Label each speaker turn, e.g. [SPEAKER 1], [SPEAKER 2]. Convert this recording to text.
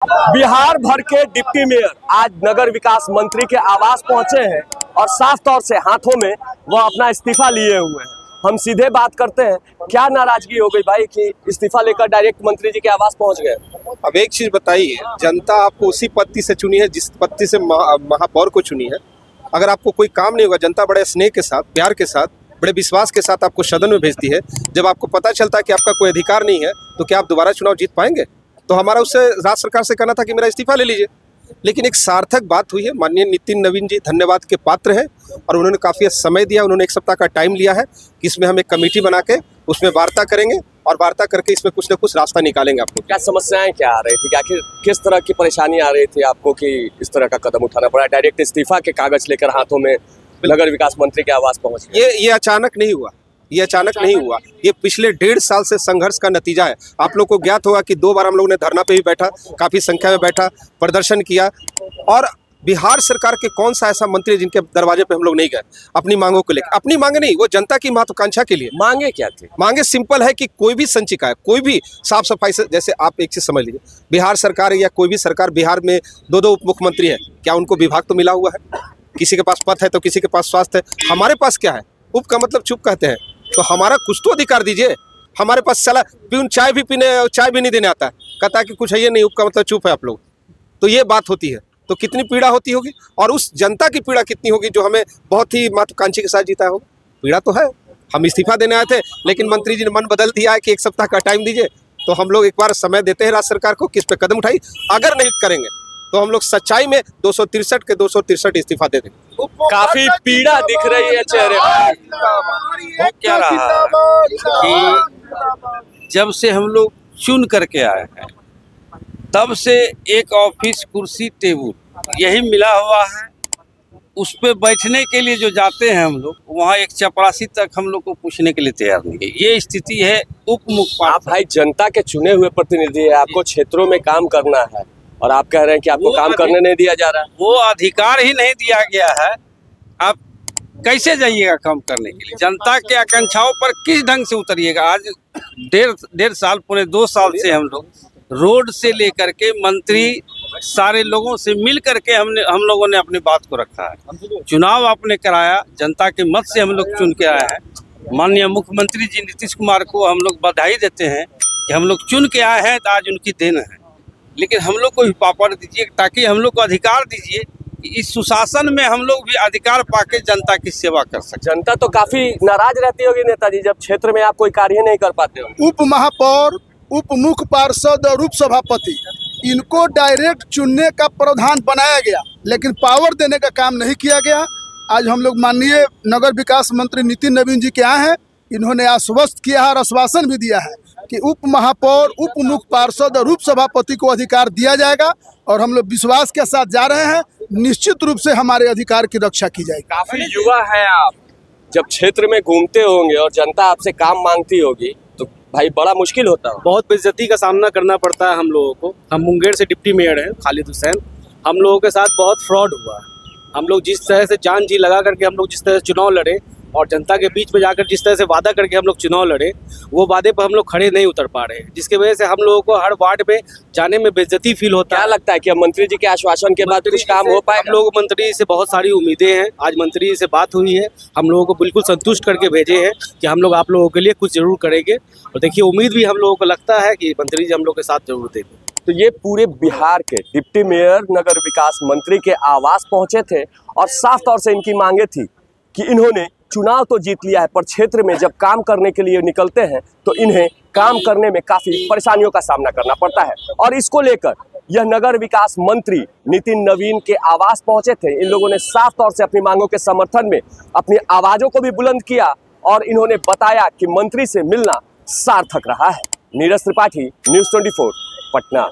[SPEAKER 1] बिहार भर के deputy mayor आज नगर विकास मंत्री के आवास पहुंचे हैं और साफ तौर से हाथों में वो अपना इस्तीफा लिए हुए हैं। हम सीधे बात करते हैं, क्या नाराजगी हो गई भाई कि इस्तीफा लेकर डायरेक्ट मंत्री जी के आवास पहुंच गए?
[SPEAKER 2] अब एक चीज बताइए, जनता आपको उसी पत्ती से चुनी है जिस पत्ती से महापौर को चुनी है। अगर आपको कोई काम नहीं होगा, जनता बड़े स्नेह के साथ, प्यार के साथ, बड़े विश्वास के साथ आपको सदन में भेजती है। जब आपको पता चलता है कि आपका कोई अधिकार नहीं है तो क्या आप दोबारा चुनाव जीत पाएंगे? तो हमारा उससे राज्य सरकार से कहना था कि मेरा इस्तीफा ले लीजिए। लेकिन एक सार्थक बात हुई है। माननीय नितिन नवीन जी धन्यवाद के पात्र हैं और उन्होंने काफ़ी समय दिया। उन्होंने 1 सप्ताह का टाइम लिया है कि इसमें हम एक कमेटी बना के उसमें वार्ता करेंगे और वार्ता करके इसमें कुछ न कुछ रास्ता निकालेंगे। आपको
[SPEAKER 1] क्या समस्याएं क्या आ रही थी, आखिर किस तरह की परेशानी आ रही थी आपको कि इस तरह का कदम उठाना पड़ा, डायरेक्ट इस्तीफा के कागज लेकर हाथों में नगर विकास मंत्री के आवास पहुंच गए?
[SPEAKER 2] ये अचानक नहीं हुआ, ये अचानक नहीं हुआ। ये पिछले 1.5 साल से संघर्ष का नतीजा है। आप लोग को ज्ञात होगा कि 2 बार हम लोगों ने धरना पे भी बैठा, काफ़ी संख्या में बैठा, प्रदर्शन किया। और बिहार सरकार के कौन सा ऐसा मंत्री जिनके दरवाजे पे हम लोग नहीं गए अपनी मांगों को लेकर? अपनी मांगे नहीं, वो जनता की महत्वाकांक्षा के लिए।
[SPEAKER 1] मांगे क्या थी?
[SPEAKER 2] मांगे सिंपल है कि कोई भी संचिका है, कोई भी साफ सफाई से, जैसे आप एक चीज समझ लीजिए, बिहार सरकार या कोई भी सरकार, बिहार में 2 उप मुख्यमंत्री है, क्या उनको विभाग तो मिला हुआ है? किसी के पास पथ है तो किसी के पास स्वास्थ्य है। हमारे पास क्या है? उप का मतलब चुप कहते हैं, तो हमारा कुछ तो अधिकार दीजिए। हमारे पास साला प्यून चाय भी नहीं देने आता है, कहता है कि कुछ है ये नहीं, उप का मतलब चुप है आप लोग। तो ये बात होती है, तो कितनी पीड़ा होती होगी और उस जनता की पीड़ा कितनी होगी जो हमें बहुत ही महत्वाकांक्षी के साथ जीता होगा। पीड़ा तो है। हम इस्तीफा देने आए थे लेकिन मंत्री जी ने मन बदल दिया है कि 1 सप्ताह का टाइम दीजिए। तो हम लोग एक बार समय देते हैं राज्य सरकार को कि इस पर कदम उठाई। अगर नहीं करेंगे तो हम लोग सच्चाई में 263 के 263 इस्तीफा दे देंगे।
[SPEAKER 1] काफी पीड़ा दिख रही है चेहरे पर।
[SPEAKER 3] क्या रहा कि जब से हम लोग चुन करके आए हैं तब से एक ऑफिस, कुर्सी, टेबल यही मिला हुआ है। उस पे बैठने के लिए जो जाते हैं हम लोग, वहाँ एक चपरासी तक हम लोग को पूछने के लिए तैयार नहीं है। ये स्थिति है उप मुख्य।
[SPEAKER 1] आप भाई जनता के चुने हुए प्रतिनिधि है, आपको क्षेत्रों में काम करना है और आप कह रहे हैं कि आपको काम करने नहीं दिया जा रहा है।
[SPEAKER 3] वो अधिकार ही नहीं दिया गया है। आप कैसे जाइएगा काम करने के लिए? जनता के आकांक्षाओं पर किस ढंग से उतरिएगा? आज डेढ़ साल, पौने 2 साल से हम लोग रोड से लेकर के मंत्री सारे लोगों से मिल करके हम लोगों ने अपनी बात को रखा है। चुनाव आपने कराया, जनता के मत से हम लोग चुन के आए हैं। माननीय मुख्यमंत्री जी नीतीश कुमार को हम लोग बधाई देते हैं कि हम लोग चुन के आए हैं तो आज उनकी देन है। लेकिन हम लोग को भी पापड़ दीजिए ताकि हम लोग को अधिकार दीजिए कि इस सुशासन में हम लोग भी अधिकार पाके जनता की सेवा कर सकें।
[SPEAKER 1] जनता तो काफी नाराज रहती होगी नेताजी, जब क्षेत्र में आप कोई कार्य नहीं कर पाते हो।
[SPEAKER 4] उप महापौर, उप मुख्य पार्षद और उप सभापति, इनको डायरेक्ट चुनने का प्रावधान बनाया गया लेकिन पावर देने का काम नहीं किया गया। आज हम लोग माननीय नगर विकास मंत्री नितिन नवीन जी के आए हैं। इन्होंने आश्वस्त किया है और आश्वासन भी दिया है कि उप महापौर, उप मुख्य पार्षद और उप सभापति को अधिकार दिया जाएगा और हम लोग विश्वास के साथ जा रहे हैं। निश्चित रूप से हमारे अधिकार की रक्षा की जाएगी।
[SPEAKER 1] काफी युवा है आप, जब क्षेत्र में घूमते होंगे और जनता आपसे काम मांगती होगी तो भाई बड़ा मुश्किल होता है।
[SPEAKER 5] बहुत बेइज्जती का सामना करना पड़ता है हम लोगों को। हम मुंगेर से डिप्टी मेयर हैं खालिद हुसैन। हम लोगों के साथ बहुत फ्रॉड हुआ। हम लोग जिस तरह से जान जी लगा करके हम लोग जिस तरह से चुनाव लड़े और जनता के बीच में जाकर जिस तरह से वादा करके हम लोग चुनाव लड़े, वो वादे पर हम लोग खड़े नहीं उतर पा रहे हैं, जिसकी वजह से हम लोगों को हर वार्ड में जाने में बेइज्जती फील होता है।
[SPEAKER 1] क्या लगता है कि अब मंत्री जी के आश्वासन के बाद कुछ काम हो पाएगा?
[SPEAKER 5] हम लोग मंत्री से बहुत सारी उम्मीदें हैं। आज मंत्री जी से बात हुई है, हम लोगों को बिल्कुल संतुष्ट करके भेजे हैं कि हम लोग आप लोगों के लिए कुछ जरूर करेंगे। और देखिए, उम्मीद भी हम लोगों को लगता है कि मंत्री जी हम लोग के साथ जरूर देंगे।
[SPEAKER 1] तो ये पूरे बिहार के डिप्टी मेयर नगर विकास मंत्री के आवास पहुंचे थे और साफ तौर से इनकी मांगे थी कि इन्होंने चुनाव तो जीत लिया है पर क्षेत्र में जब काम करने के लिए निकलते हैं तो इन्हें काम करने में काफी परेशानियों का सामना करना पड़ता है। और इसको लेकर यह नगर विकास मंत्री नितिन नवीन के आवास पहुंचे थे। इन लोगों ने साफ तौर से अपनी मांगों के समर्थन में अपनी आवाजों को भी बुलंद किया और इन्होंने बताया कि मंत्री से मिलना सार्थक रहा है। नीरज त्रिपाठी, न्यूज़ 24, पटना।